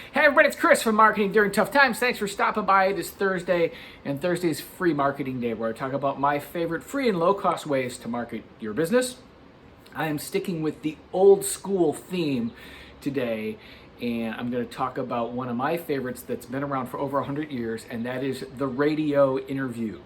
Hey everybody, it's Chris from Marketing During Tough Times. Thanks for stopping by. It is Thursday, and Thursday's free marketing day, where I talk about my favorite free and low-cost ways to market your business. I am sticking with the old school theme today, and I'm going to talk about one of my favorites that's been around for over 100 years, and that is the radio interview.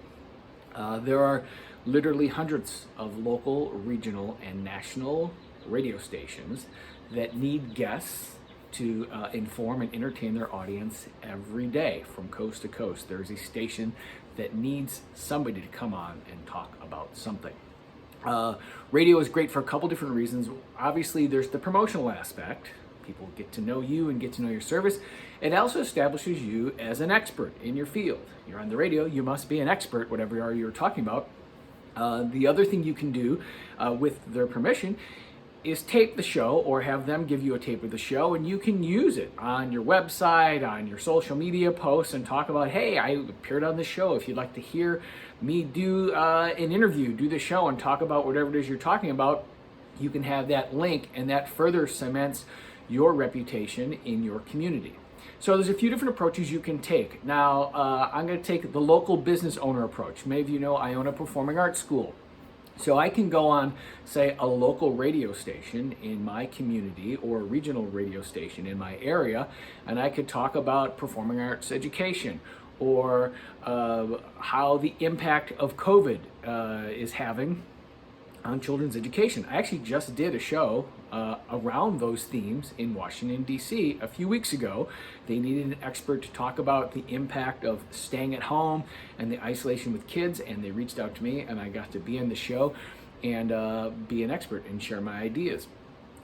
There are literally hundreds of local, regional, and national radio stations that need guests to inform and entertain their audience every day from coast to coast. There's a station that needs somebody to come on and talk about something. Radio is great for a couple different reasons. Obviously, there's the promotional aspect. People get to know you and get to know your service. It also establishes you as an expert in your field. You're on the radio, you must be an expert, whatever you're talking about. The other thing you can do with their permission is tape the show, or have them give you a tape of the show, and you can use it on your website, on your social media posts, and talk about, hey, I appeared on the show. If you'd like to hear me do an interview, do the show and talk about whatever it is you're talking about, you can have that link, and that further cements your reputation in your community. So there's a few different approaches you can take. Now, I'm going to take the local business owner approach. Many of you know I own a performing arts school. So I can go on, say, a local radio station in my community or a regional radio station in my area, and I could talk about performing arts education, or how the impact of COVID is having on children's education. I actually just did a show around those themes in Washington, D.C. a few weeks ago. They needed an expert to talk about the impact of staying at home and the isolation with kids, and they reached out to me, and I got to be in the show and be an expert and share my ideas.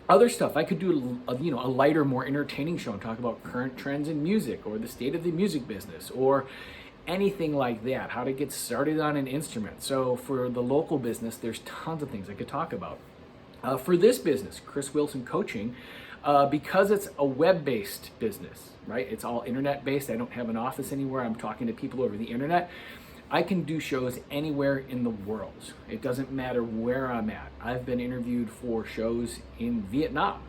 Other stuff, I could do a lighter, more entertaining show and talk about current trends in music, or the state of the music business, or anything like that, how to get started on an instrument. So for the local business, there's tons of things I could talk about. For this business, Chris Wilson Coaching, because it's a web-based business, right? It's all internet-based. I don't have an office anywhere. I'm talking to people over the internet. I can do shows anywhere in the world. It doesn't matter where I'm at. I've been interviewed for shows in Vietnam.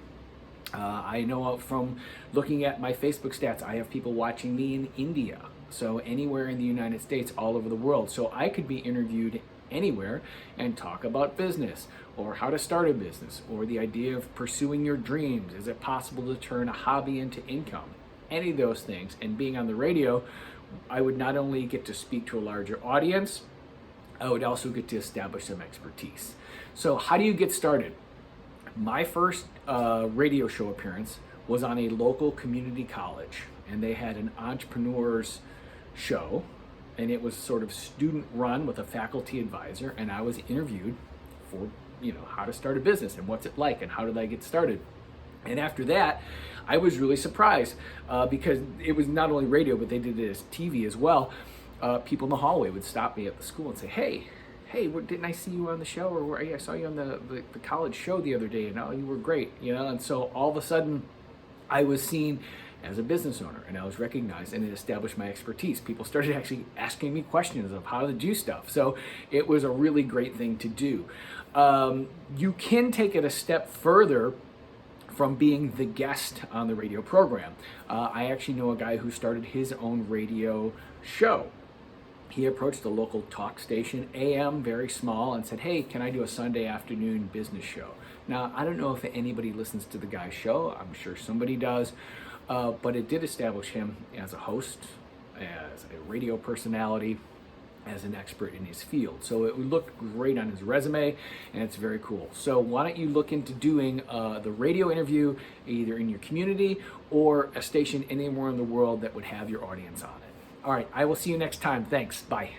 I know from looking at my Facebook stats, I have people watching me in India. So anywhere in the United States, all over the world. So I could be interviewed anywhere and talk about business, or how to start a business, or the idea of pursuing your dreams. Is it possible to turn a hobby into income? Any of those things. And being on the radio, I would not only get to speak to a larger audience, I would also get to establish some expertise. So how do you get started? My first radio show appearance was on a local community college, and they had an entrepreneur's show, and it was sort of student run with a faculty advisor, and I was interviewed for how to start a business and what's it like and how did I get started. And after that, I was really surprised because it was not only radio, but they did it as TV as well. People in the hallway would stop me at the school and say, hey, didn't I see you on the show? Or I saw you on the college show the other day, and oh, you were great, And so all of a sudden, I was seen as a business owner, and I was recognized, and it established my expertise. People started actually asking me questions of how to do stuff. So it was a really great thing to do. You can take it a step further from being the guest on the radio program. I actually know a guy who started his own radio show. He approached the local talk station, AM, very small, and said, hey, can I do a Sunday afternoon business show? Now, I don't know if anybody listens to the guy's show. I'm sure somebody does. But it did establish him as a host, as a radio personality, as an expert in his field. So it looked great on his resume, and it's very cool. So why don't you look into doing the radio interview either in your community or a station anywhere in the world that would have your audience on it. All right, I will see you next time. Thanks. Bye.